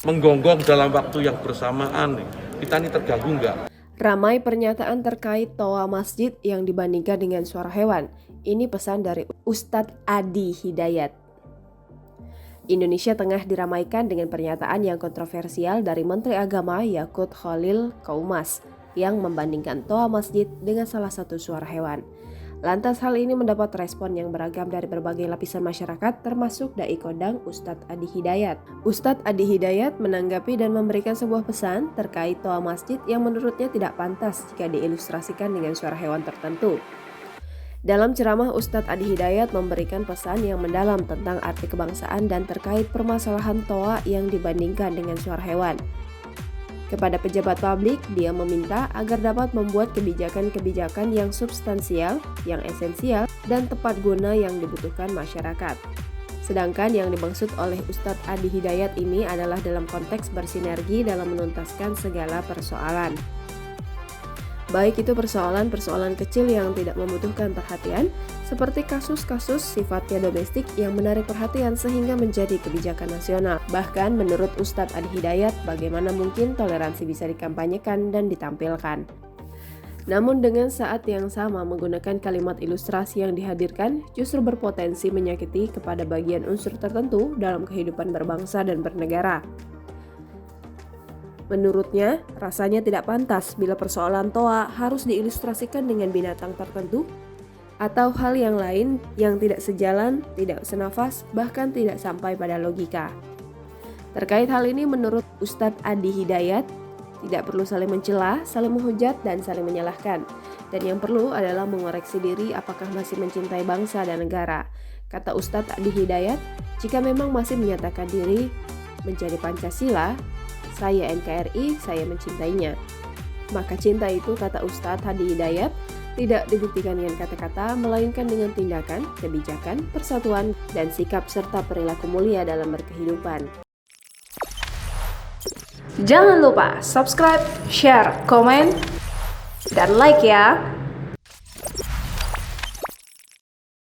menggonggong dalam waktu yang bersamaan. Kita ini terganggu nggak? Ramai pernyataan terkait toa masjid yang dibandingkan dengan suara hewan. Ini pesan dari Ustadz Adi Hidayat. Indonesia tengah diramaikan dengan pernyataan yang kontroversial dari Menteri Agama Yakut Khalil Qaumas yang membandingkan toa masjid dengan salah satu suara hewan. Lantas hal ini mendapat respon yang beragam dari berbagai lapisan masyarakat termasuk Dai Kondang Ustadz Adi Hidayat. Ustadz Adi Hidayat menanggapi dan memberikan sebuah pesan terkait toa masjid yang menurutnya tidak pantas jika diilustrasikan dengan suara hewan tertentu. Dalam ceramah, Ustadz Adi Hidayat memberikan pesan yang mendalam tentang arti kebangsaan dan terkait permasalahan toa yang dibandingkan dengan suara hewan. Kepada pejabat publik, dia meminta agar dapat membuat kebijakan-kebijakan yang substansial, yang esensial, dan tepat guna yang dibutuhkan masyarakat. Sedangkan yang dimaksud oleh Ustadz Adi Hidayat ini adalah dalam konteks bersinergi dalam menuntaskan segala persoalan. Baik itu persoalan-persoalan kecil yang tidak membutuhkan perhatian, seperti kasus-kasus sifatnya domestik yang menarik perhatian sehingga menjadi kebijakan nasional. Bahkan menurut Ustadz Adi Hidayat, bagaimana mungkin toleransi bisa dikampanyekan dan ditampilkan. Namun dengan saat yang sama menggunakan kalimat ilustrasi yang dihadirkan justru berpotensi menyakiti kepada bagian unsur tertentu dalam kehidupan berbangsa dan bernegara. Menurutnya, rasanya tidak pantas bila persoalan toa harus diilustrasikan dengan binatang tertentu atau hal yang lain yang tidak sejalan, tidak senafas, bahkan tidak sampai pada logika. Terkait hal ini, menurut Ustadz Adi Hidayat, tidak perlu saling mencela, saling menghujat, dan saling menyalahkan. Dan yang perlu adalah mengoreksi diri apakah masih mencintai bangsa dan negara. Kata Ustadz Adi Hidayat, jika memang masih menyatakan diri menjadi Pancasila, saya NKRI, saya mencintainya. Maka cinta itu, kata Ustadz Adi Hidayat, tidak dibuktikan dengan kata-kata, melainkan dengan tindakan, kebijakan, persatuan, dan sikap serta perilaku mulia dalam berkehidupan. Jangan lupa subscribe, share, komen, dan like ya!